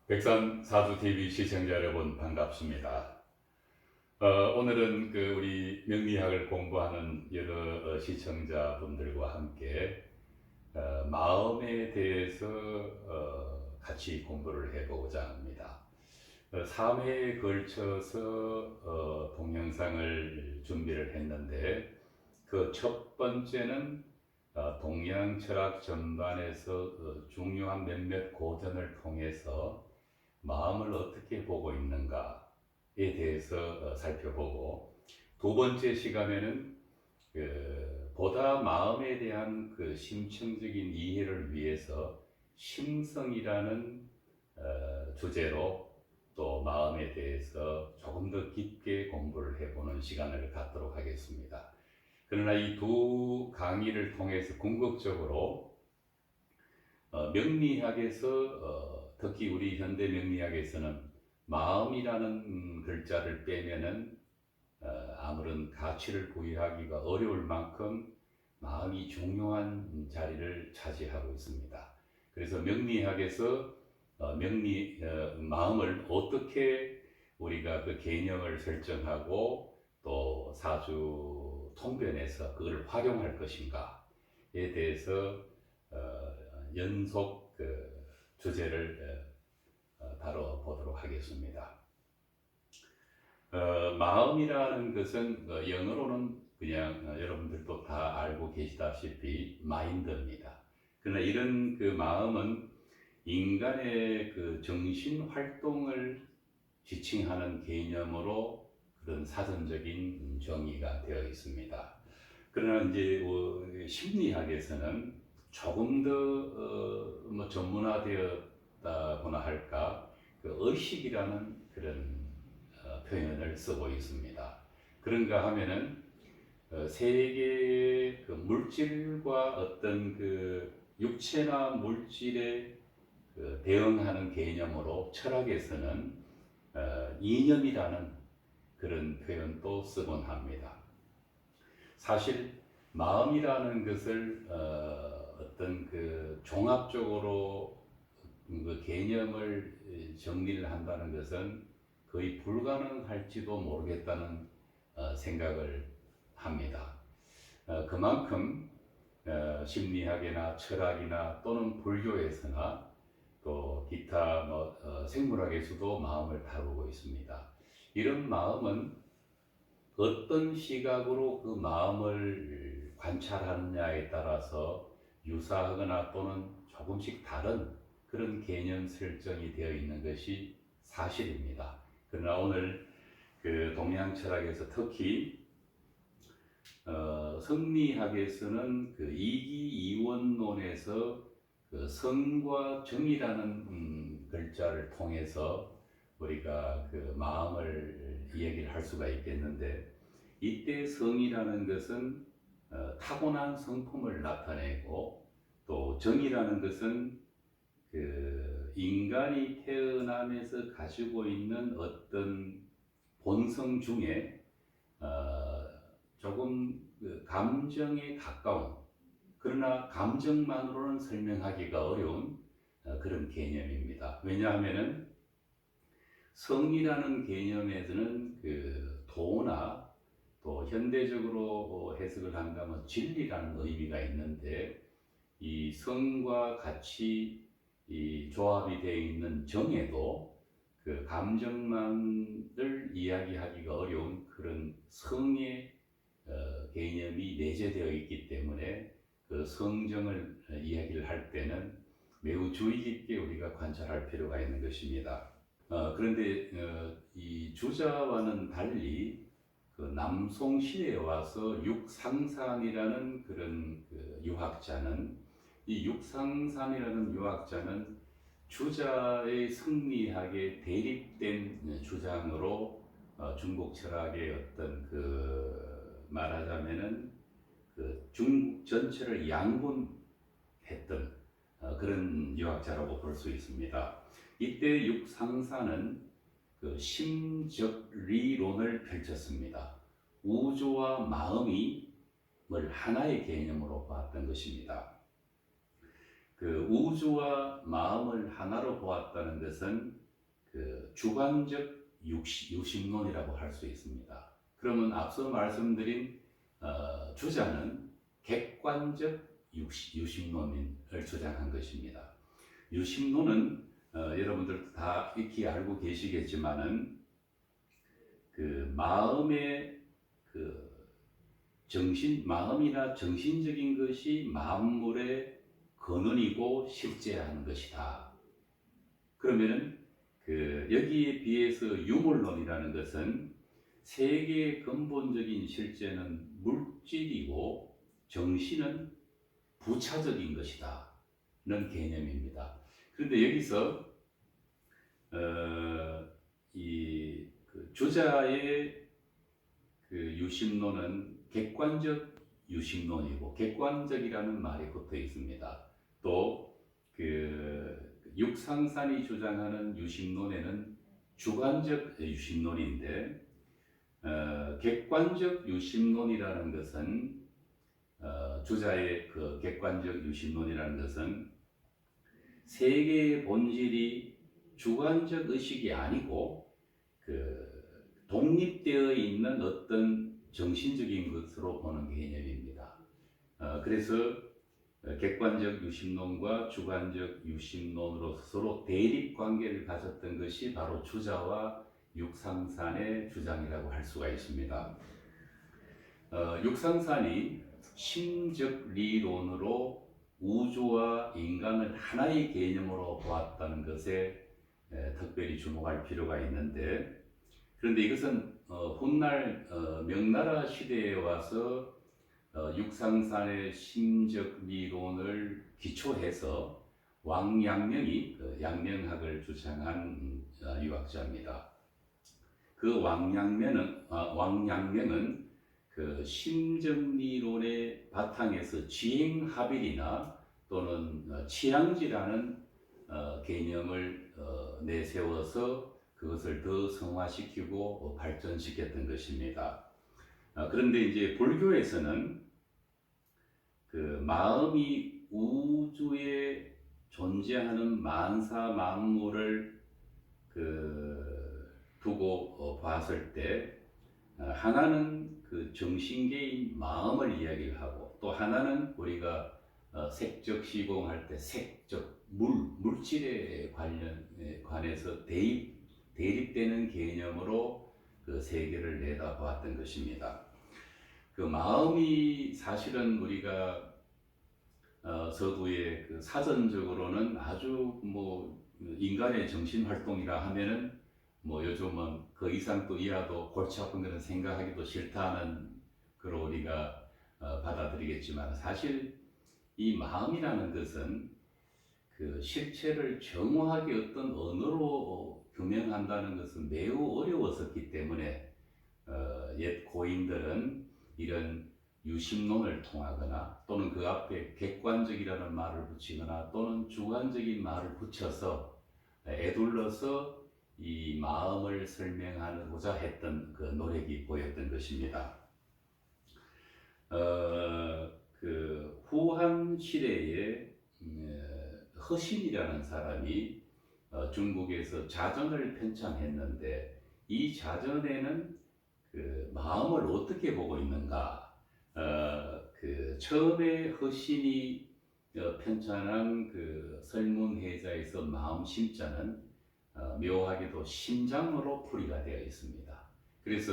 백산 사주 TV 시청자 여러분 반갑습니다. 오늘은 우리 명리학을 공부하는 여러 시청자분들과 함께 마음에 대해서 같이 공부를 해보고자 합니다. 3회에 걸쳐서 동영상을 준비를 했는데 그 첫 번째는 동양 철학 전반에서 중요한 몇몇 고전을 통해서 마음을 어떻게 보고 있는가에 대해서 살펴보고, 두 번째 시간에는 보다 마음에 대한 심층적인 이해를 위해서 심성이라는 주제로 또 마음에 대해서 조금 더 깊게 공부를 해보는 시간을 갖도록 하겠습니다. 그러나 이 두 강의를 통해서 궁극적으로 명리학에서 특히 우리 현대 명리학에서는 마음이라는 글자를 빼면은 아무런 가치를 부여하기가 어려울 만큼 마음이 중요한 자리를 차지하고 있습니다. 그래서 명리학에서 마음을 어떻게 우리가 그 개념을 설정하고 또 사주 통변에서 그걸 활용할 것인가에 대해서 연속 주제를 다뤄보도록 하겠습니다. 마음이라는 것은 영어로는 그냥 여러분들도 다 알고 계시다시피 마인드입니다. 그러나 이런 마음은 인간의 정신 활동을 지칭하는 개념으로 그런 사전적인 정의가 되어 있습니다. 그러나 이제 심리학에서는 조금 더 전문화되었다고나 할까, 의식이라는 그런 표현을 쓰고 있습니다. 그런가 하면은 세계의 물질과 어떤 육체나 물질에 대응하는 개념으로 철학에서는 이념이라는 그런 표현도 쓰곤 합니다. 사실 마음이라는 것을 어떤 종합적으로 개념을 정리를 한다는 것은 거의 불가능할지도 모르겠다는 생각을 합니다. 그만큼 심리학이나 철학이나 또는 불교에서나 또 기타 생물학에서도 마음을 다루고 있습니다. 이런 마음은 어떤 시각으로 그 마음을 관찰하느냐에 따라서 유사하거나 또는 조금씩 다른 그런 개념 설정이 되어 있는 것이 사실입니다. 그러나 오늘 동양 철학에서 특히 성리학에서는 이기이원론에서 성과 정이라는 글자를 통해서 우리가 마음을 이야기를 할 수가 있겠는데, 이때 성이라는 것은 타고난 성품을 나타내고, 또 정이라는 것은 인간이 태어나면서 가지고 있는 어떤 본성 중에 조금 감정에 가까운, 그러나 감정만으로는 설명하기가 어려운 그런 개념입니다. 왜냐하면은 성이라는 개념에서는 도나 또 현대적으로 해석을 한다면 진리라는 의미가 있는데, 이 성과 같이 이 조합이 되어 있는 정에도 감정만을 이야기하기가 어려운 그런 성의 개념이 내재되어 있기 때문에 성정을 이야기를 할 때는 매우 주의 깊게 우리가 관찰할 필요가 있는 것입니다. 그런데 이 주자와는 달리 남송 시대에 와서 육상산이라는 그런 유학자는, 이 육상산이라는 유학자는 주자의 성리학에 대립된 주장으로 중국 철학의 어떤 말하자면은 중국 전체를 양분했던 그런 유학자라고 볼 수 있습니다. 이때 육상사는 심적리론을 펼쳤습니다. 우주와 마음이 하나의 개념으로 봤던 것입니다. 그 우주와 마음을 하나로 보았다는 것은 그 주관적 유심론이라고 할 수 있습니다. 그러면 앞서 말씀드린 주자는 객관적 유심론을 주장한 것입니다. 유심론은 여러분들 다 익히 알고 계시겠지만은 그 마음의 그 마음이나 정신적인 것이 만물의 근원이고 실제하는 것이다. 그러면은 그 여기에 비해서 유물론이라는 것은 세계의 근본적인 실제는 물질이고 정신은 부차적인 것이다는 개념입니다. 그런데 여기서 그 주자의 그 유심론은 객관적 유심론이고 객관적이라는 말이 붙어 있습니다. 또 그 육상산이 주장하는 유심론에는 주관적 유심론인데 객관적 유심론이라는 것은 주자의 그 객관적 유심론이라는 것은 세계의 본질이 주관적 의식이 아니고 그 독립되어 있는 어떤 정신적인 것으로 보는 개념입니다. 그래서 객관적 유심론과 주관적 유심론으로 서로 대립 관계를 가졌던 것이 바로 주자와 육상산의 주장이라고 할 수가 있습니다. 육상산이 심적 리론으로 우주와 인간을 하나의 개념으로 보았다는 것에 특별히 주목할 필요가 있는데, 그런데 이것은 훗날 명나라 시대에 와서 육상산의 심적 리론을 기초해서 왕양명이 양명학을 주장한 유학자입니다. 그 왕양명은 그 심정리론의 바탕에서 지행합일이나 또는 취향지라는 개념을 내세워서 그것을 더 성화시키고 발전시켰던 것입니다. 그런데 이제 불교에서는 그 마음이 우주에 존재하는 만사 만물을 두고 봤을 때 하나는 그 정신계인 마음을 이야기를 하고, 또 하나는 우리가 색적 시공할 때 색적 물질에 관해서 대립되는 개념으로 그 세계를 내다보았던 것입니다. 그 마음이 사실은 우리가 서구의 그 사전적으로는 아주 인간의 정신 활동이라 하면은 요즘은 그 이상 또 이하도 골치 아픈 그런 생각하기도 싫다는 그걸 우리가 받아들이겠지만, 사실 이 마음이라는 것은 그 실체를 정확하게 어떤 언어로 규명한다는 것은 매우 어려웠었기 때문에 옛 고인들은 이런 유심론을 통하거나 또는 그 앞에 객관적이라는 말을 붙이거나 또는 주관적인 말을 붙여서 애둘러서 이 마음을 설명하고자 했던 그 노력이 보였던 것입니다. 그 후한 시대에 허신이라는 사람이 중국에서 자전을 편찬했는데, 이 자전에는 그 마음을 어떻게 보고 있는가? 그 처음에 허신이 편찬한 그 설문해자에서 마음 심자는 묘하게도 심장으로 풀이가 되어 있습니다. 그래서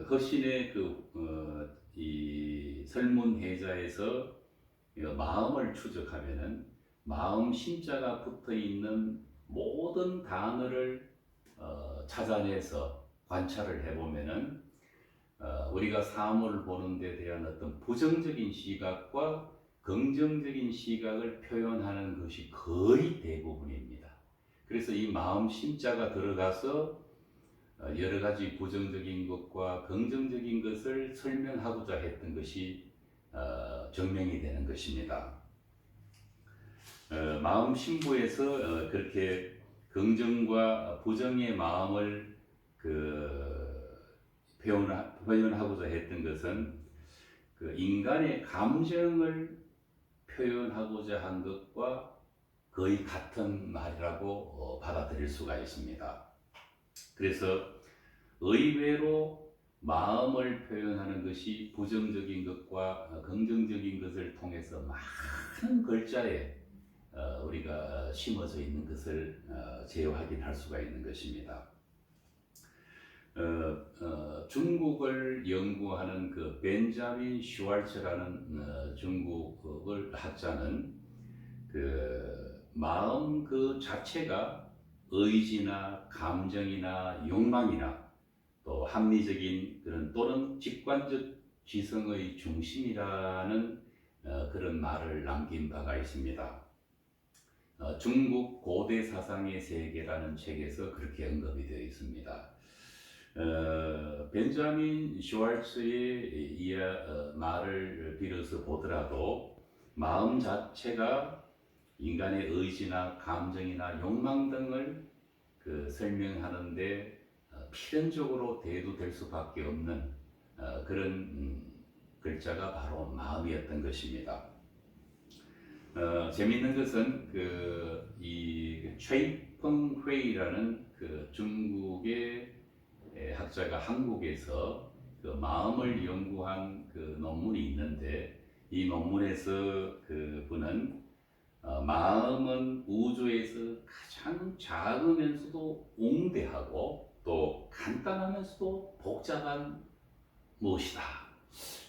허신의 이 설문해자에서 마음을 추적하면은 마음 심자가 붙어 있는 모든 단어를 찾아내서 관찰을 해보면은 우리가 사물을 보는 데 대한 어떤 부정적인 시각과 긍정적인 시각을 표현하는 것이 거의 대부분입니다. 그래서 이 마음 심자가 들어가서 여러 가지 부정적인 것과 긍정적인 것을 설명하고자 했던 것이 증명이 되는 것입니다. 마음 신부에서 그렇게 긍정과 부정의 마음을 표현하고자 했던 것은 그 인간의 감정을 표현하고자 한 것과 거의 같은 말이라고 받아들일 수가 있습니다. 그래서 의외로 마음을 표현하는 것이 부정적인 것과 긍정적인 것을 통해서 많은 글자에 우리가 심어져 있는 것을 재확인할 수가 있는 것입니다. 중국을 연구하는 그 벤자민 슈왈츠라는 중국을 학자는 그 마음 그 자체가 의지나 감정이나 욕망이나 또 합리적인 그런 또는 직관적 지성의 중심이라는 그런 말을 남긴 바가 있습니다. 중국 고대 사상의 세계라는 책에서 그렇게 언급이 되어 있습니다. 벤자민 슈왈츠의 말을 빌어서 보더라도 마음 자체가 인간의 의지나 감정이나 욕망 등을 설명하는데 필연적으로 대두될 수밖에 없는 그런 글자가 바로 마음이었던 것입니다. 재미있는 것은 이 최이펑 회이라는 중국의 학자가 한국에서 그 마음을 연구한 그 논문이 있는데 이 논문에서 그분은 마음은 우주에서 가장 작으면서도 웅대하고 또 간단하면서도 복잡한 무엇이다.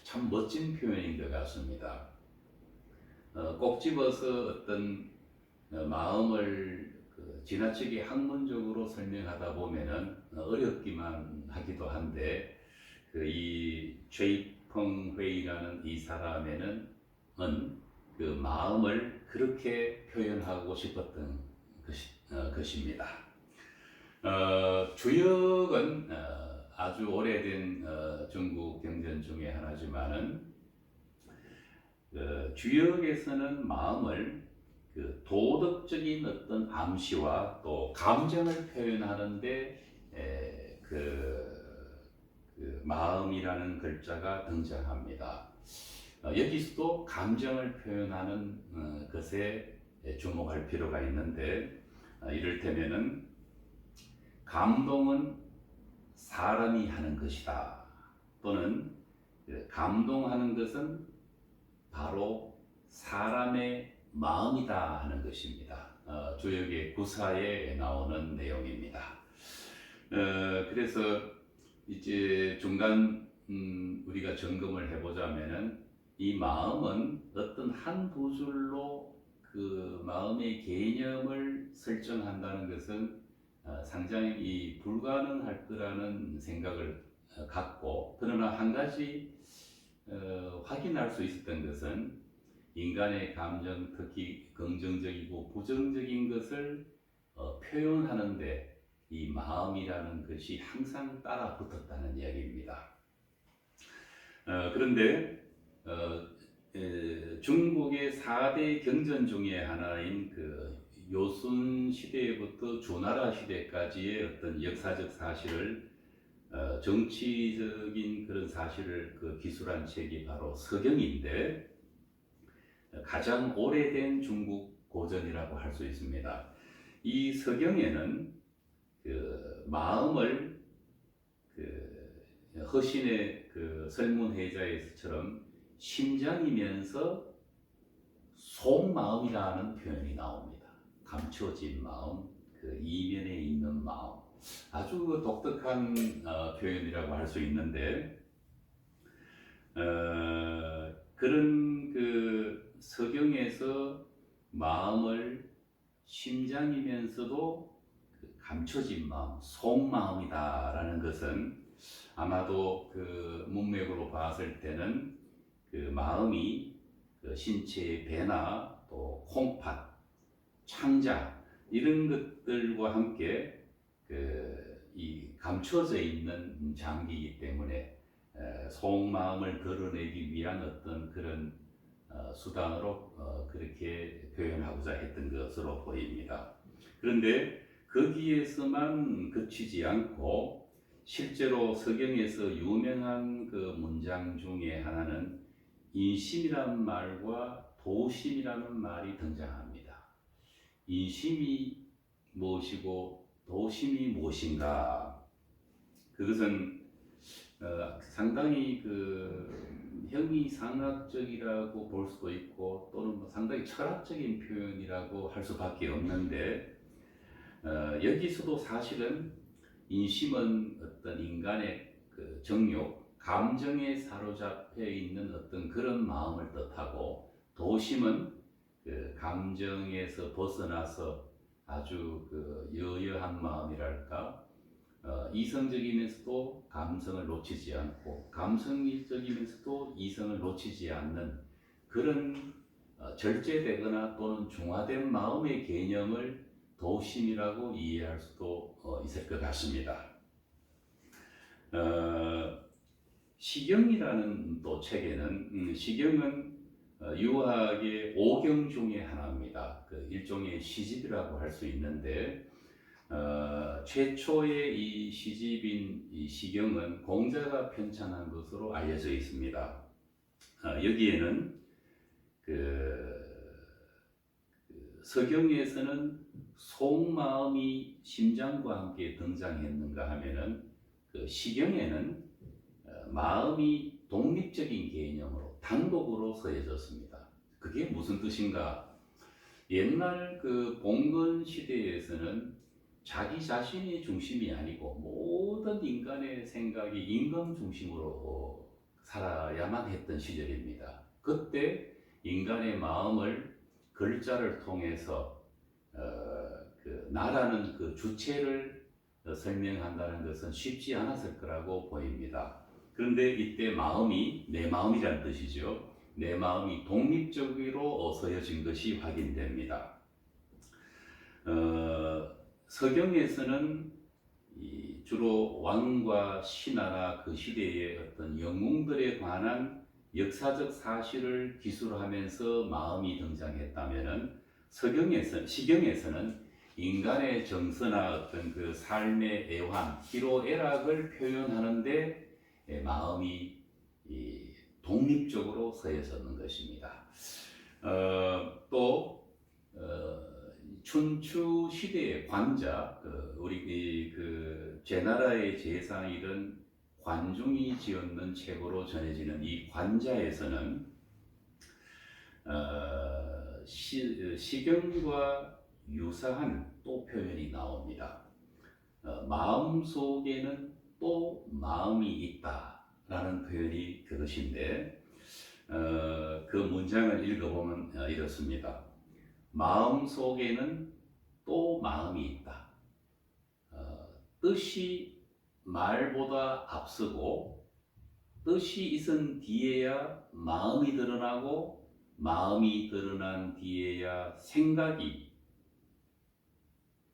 참 멋진 표현인 것 같습니다. 꼭 집어서 어떤 마음을 지나치게 학문적으로 설명하다 보면은 어렵기만 하기도 한데 이 최이펑 회이라는 이 사람에는 그 마음을 그렇게 표현하고 싶었던 것입니다. 주역은 아주 오래된 중국 경전 중에 하나지만은 주역에서는 마음을 도덕적인 어떤 암시와 또 감정을 표현하는데 마음이라는 글자가 등장합니다. 여기서도 감정을 표현하는 것에 주목할 필요가 있는데 이를테면은 감동은 사람이 하는 것이다 또는 감동하는 것은 바로 사람의 마음이다 하는 것입니다. 주역의 구사에 나오는 내용입니다. 그래서 이제 중간 우리가 점검을 해보자면은 이 마음은 어떤 한 두 줄로 그 마음의 개념을 설정한다는 것은 상당히 불가능할 거라는 생각을 갖고 그러나 한 가지 확인할 수 있었던 것은 인간의 감정, 특히 긍정적이고 부정적인 것을 표현하는데 이 마음이라는 것이 항상 따라 붙었다는 이야기입니다. 그런데 중국의 4대 경전 중에 하나인 요순 시대부터 주나라 시대까지의 어떤 역사적 사실을 정치적인 그런 사실을 기술한 책이 바로 서경인데 가장 오래된 중국 고전이라고 할 수 있습니다. 이 서경에는 마음을 허신의 설문회자에서처럼 심장이면서 속마음이라는 표현이 나옵니다. 감춰진 마음, 이면에 있는 마음. 아주 독특한 표현이라고 할 수 있는데 그런 서경에서 마음을 심장이면서도 감춰진 마음, 속마음이다라는 것은 아마도 문맥으로 봤을 때는 마음이 신체의 배나 또 콩팥, 창자 이런 것들과 함께 이 감춰져 있는 장기이기 때문에 속마음을 드러내기 위한 어떤 그런 수단으로 그렇게 표현하고자 했던 것으로 보입니다. 그런데 거기에서만 그치지 않고 실제로 서경에서 유명한 문장 중에 하나는 인심이라는 말과 도심이라는 말이 등장합니다. 인심이 무엇이고 도심이 무엇인가? 그것은 상당히 형이상학적이라고 볼 수도 있고 또는 상당히 철학적인 표현이라고 할 수밖에 없는데 여기서도 사실은 인심은 어떤 인간의 정욕, 감정에 사로잡혀 있는 어떤 그런 마음을 뜻하고 도심은 감정에서 벗어나서 아주 여여한 마음이랄까 이성적이면서도 감성을 놓치지 않고 감성적이면서도 이성을 놓치지 않는 그런 절제되거나 또는 중화된 마음의 개념을 도심이라고 이해할 수도 있을 것 같습니다. 시경이라는 또 책에는 시경은 유학의 5경 중에 하나입니다. 일종의 시집이라고 할 수 있는데 최초의 이 시집인 이 시경은 공자가 편찬한 것으로 알려져 있습니다. 여기에는 서경에서는 속마음이 심장과 함께 등장했는가 하면은 시경에는 마음이 독립적인 개념으로 단독으로 서해졌습니다. 그게 무슨 뜻인가? 옛날 봉건 시대에서는 자기 자신이 중심이 아니고 모든 인간의 생각이 임금 중심으로 살아야만 했던 시절입니다. 그때 인간의 마음을 글자를 통해서 나라는 주체를 설명한다는 것은 쉽지 않았을 거라고 보입니다. 그런데 이때 마음이 내 마음이라는 뜻이죠. 내 마음이 독립적으로 서여진 것이 확인됩니다. 서경에서는 주로 왕과 신하나 그 시대의 어떤 영웅들에 관한 역사적 사실을 기술하면서 마음이 등장했다면은 시경에서는 인간의 정서나 어떤 삶의 애환, 희로애락을 표현하는데 마음이 독립적으로 서해졌는 것입니다. 또 춘추 시대의 관자, 우리 제나라의 제사일은 관중이 지었는 책으로 전해지는 이 관자에서는 시경과 유사한 또 표현이 나옵니다. 마음 속에는 또 마음이 있다라는 표현이 그것인데 그 문장을 읽어보면 이렇습니다. 마음 속에는 또 마음이 있다. 뜻이 말보다 앞서고 뜻이 있은 뒤에야 마음이 드러나고 마음이 드러난 뒤에야 생각이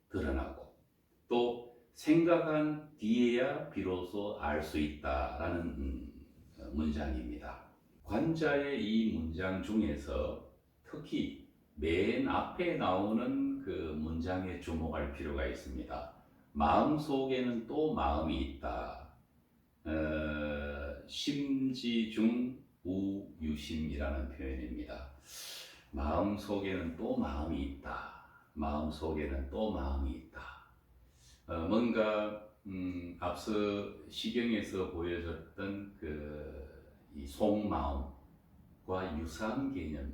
드러나고 또 생각한 뒤에야 비로소 알 수 있다라는 문장입니다. 관자의 이 문장 중에서 특히 맨 앞에 나오는 문장에 주목할 필요가 있습니다. 마음 속에는 또 마음이 있다. 심지중 우유심이라는 표현입니다. 마음 속에는 또 마음이 있다. 마음 속에는 또 마음이 있다. 뭔가 앞서 시경에서 보여줬던 이 속마음과 유사한 개념,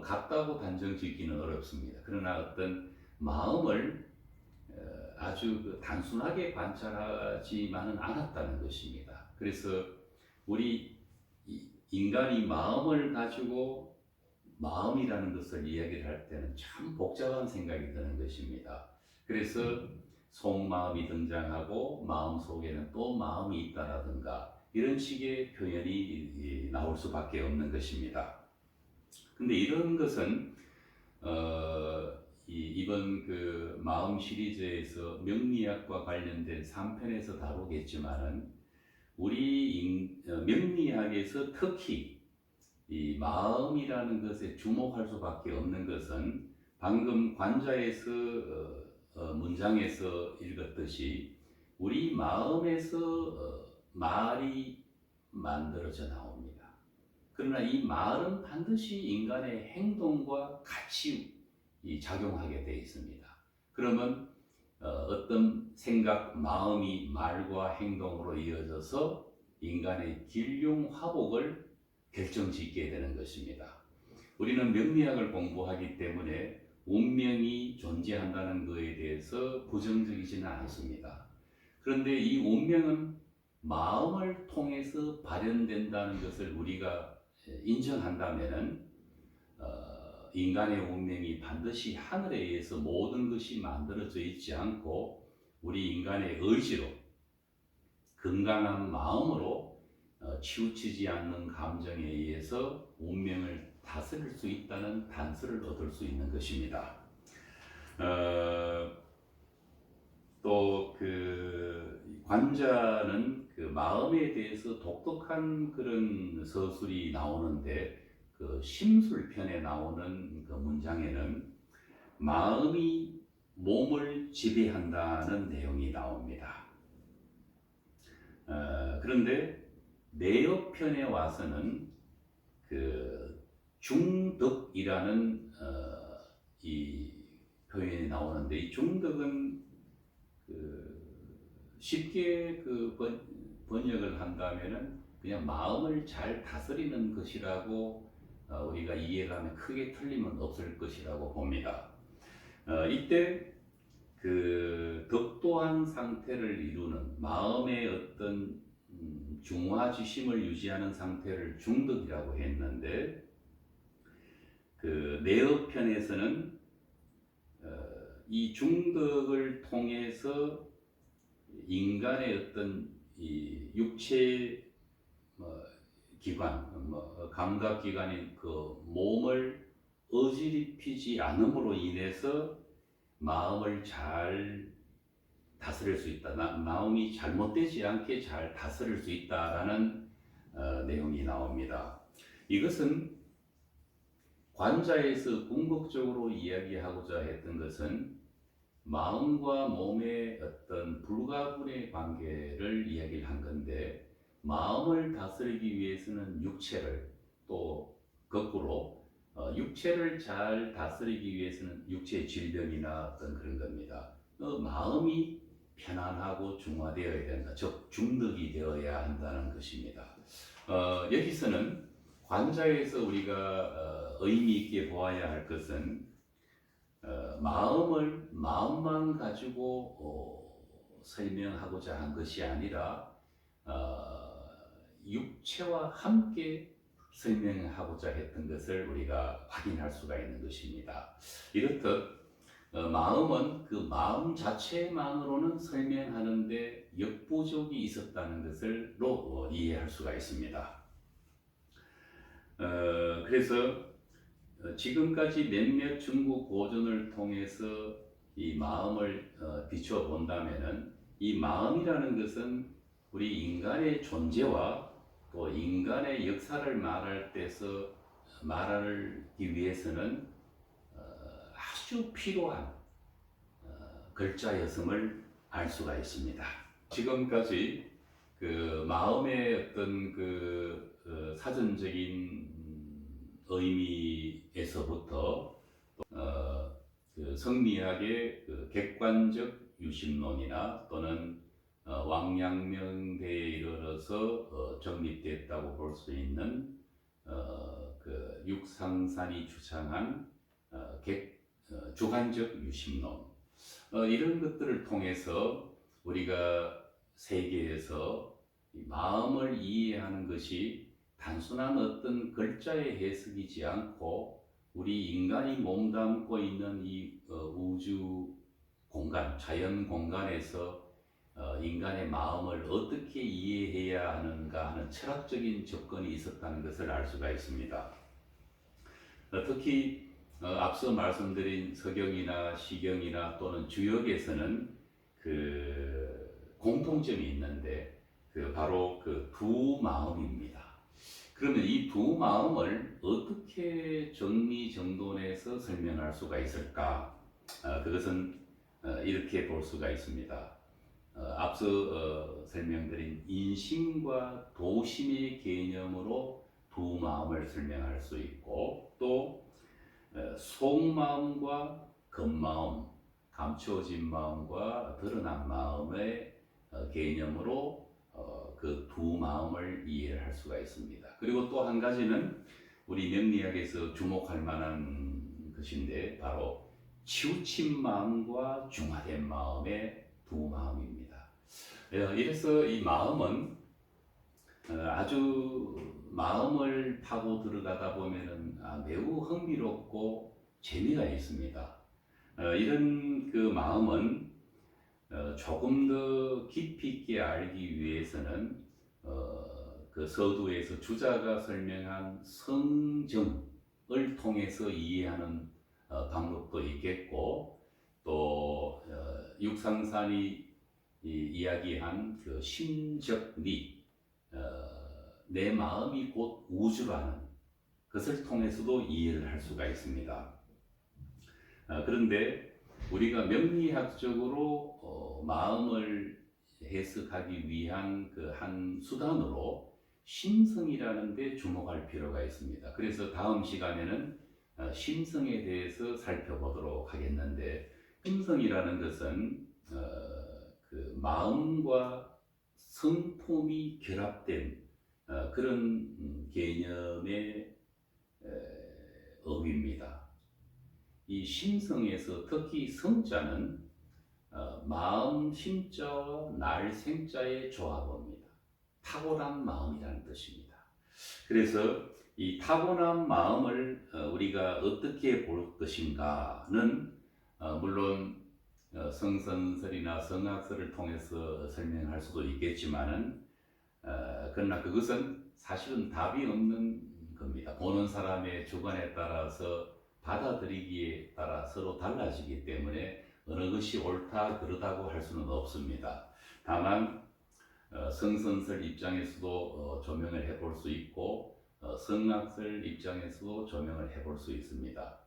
같다고 단정 짓기는 어렵습니다. 그러나 어떤 마음을 아주 단순하게 관찰하지만은 않았다는 것입니다. 그래서 우리 인간이 마음을 가지고 마음이라는 것을 이야기를 할 때는 참 복잡한 생각이 드는 것입니다. 그래서 속마음이 등장하고 마음 속에는 또 마음이 있다라든가 이런 식의 표현이 나올 수밖에 없는 것입니다. 근데 이런 것은 이번 마음 시리즈에서 명리학과 관련된 3편에서 다루겠지만은 우리 명리학에서 특히 이 마음이라는 것에 주목할 수밖에 없는 것은 방금 관자에서 문장에서 읽었듯이 우리 마음에서 말이 만들어져 나옵니다. 그러나 이 말은 반드시 인간의 행동과 같이 작용하게 되어 있습니다. 그러면 어떤 생각, 마음이 말과 행동으로 이어져서 인간의 길흉 화복을 결정짓게 되는 것입니다. 우리는 명리학을 공부하기 때문에 운명이 존재한다는 것에 대해서 부정적이지는 않습니다. 그런데 이 운명은 마음을 통해서 발현된다는 것을 우리가 인정한다면 인간의 운명이 반드시 하늘에 의해서 모든 것이 만들어져 있지 않고 우리 인간의 의지로 건강한 마음으로 치우치지 않는 감정에 의해서 운명을 다스릴 수 있다는 단서를 얻을 수 있는 것입니다. 또 그 관자는 그 마음에 대해서 독특한 그런 서술이 나오는데 그 심술편에 나오는 그 문장에는 마음이 몸을 지배한다는 내용이 나옵니다. 그런데 내역편에 와서는 그 중덕이라는 이 표현이 나오는데 이 중덕은 그 쉽게 그 번역을 한다면은 그냥 마음을 잘 다스리는 것이라고 우리가 이해를 하면 크게 틀림은 없을 것이라고 봅니다. 이때 그 덕도한 상태를 이루는 마음의 어떤 중화지심을 유지하는 상태를 중덕이라고 했는데 그 내어편에서는 이 중덕을 통해서 인간의 어떤 이 육체 기관, 감각 기관인 그 몸을 어지럽히지 않음으로 인해서 마음을 잘 다스릴 수 있다. 마음이 잘못되지 않게 잘 다스릴 수 있다라는 내용이 나옵니다. 이것은 관자에서 궁극적으로 이야기하고자 했던 것은 마음과 몸의 어떤 불가분의 관계를 이야기를 한 건데 마음을 다스리기 위해서는 육체를 또 거꾸로 육체를 잘 다스리기 위해서는 육체의 질병이나 어떤 그런 겁니다. 마음이 편안하고 중화되어야 된다. 즉 중덕이 되어야 한다는 것입니다. 여기서는 관자에서 우리가 의미 있게 보아야 할 것은 마음만 가지고 설명하고자 한 것이 아니라 육체와 함께 설명하고자 했던 것을 우리가 확인할 수가 있는 것입니다. 이렇듯 마음은 그 마음 자체만으로는 설명하는데 역부족이 있었다는 것을로 이해할 수가 있습니다. 그래서 지금까지 몇몇 중국 고전을 통해서 이 마음을 비추어 본다면은 이 마음이라는 것은 우리 인간의 존재와 또 인간의 역사를 말하기 위해서는 아주 필요한 글자였음을 알 수가 있습니다. 지금까지 그 마음의 어떤 그 사전적인 의미에서부터 그 성리학의 그 객관적 유심론이나 또는 왕양명대에 이르러서 정립됐다고 볼 수 있는 그 육상산이 주장한 주관적 유심론 이런 것들을 통해서 우리가 세계에서 마음을 이해하는 것이 단순한 어떤 글자의 해석이지 않고 우리 인간이 몸담고 있는 이 우주 공간, 자연 공간에서 인간의 마음을 어떻게 이해해야 하는가 하는 철학적인 접근이 있었다는 것을 알 수가 있습니다. 특히 앞서 말씀드린 서경이나 시경이나 또는 주역에서는 그 공통점이 있는데 바로 그 두 마음입니다. 그러면 이 두 마음을 어떻게 정리정돈해서 설명할 수가 있을까? 그것은 이렇게 볼 수가 있습니다. 앞서 설명드린 인심과 도심의 개념으로 두 마음을 설명할 수 있고 또 속마음과 겉마음, 감추어진 마음과 드러난 마음의 개념으로 그 두 마음을 이해할 수가 있습니다. 그리고 또 한 가지는 우리 명리학에서 주목할 만한 것인데 바로 치우친 마음과 중화된 마음의 두 마음입니다. 이래서 이 마음은 아주 마음을 파고 들어가다 보면은 매우 흥미롭고 재미가 있습니다. 이런 그 마음은 조금 더 깊이 있게 알기 위해서는 그 서두에서 주자가 설명한 성정을 통해서 이해하는 방법도 있겠고 또 육상산이 이야기한 그 심적리 내 마음이 곧 우주라는 것을 통해서도 이해를 할 수가 있습니다. 그런데 우리가 명리학적으로 마음을 해석하기 위한 그 한 수단으로 심성이라는 데 주목할 필요가 있습니다. 그래서 다음 시간에는 심성에 대해서 살펴보도록 하겠는데 심성이라는 것은 그 마음과 성품이 결합된 그런 개념의 의미입니다. 이 심성에서 특히 성자는 마음 심자와 날 생자의 조합입니다. 타고난 마음이라는 뜻입니다. 그래서 이 타고난 마음을 우리가 어떻게 볼 것인가는 물론 성선설이나 성학설을 통해서 설명할 수도 있겠지만은 그러나 그것은 사실은 답이 없는 겁니다. 보는 사람의 주관에 따라서 받아들이기에 따라 서로 달라지기 때문에 어느 것이 옳다 그르다고 할 수는 없습니다. 다만 성선설 입장에서도 조명을 해볼 수 있고 성학설 입장에서도 조명을 해볼 수 있습니다.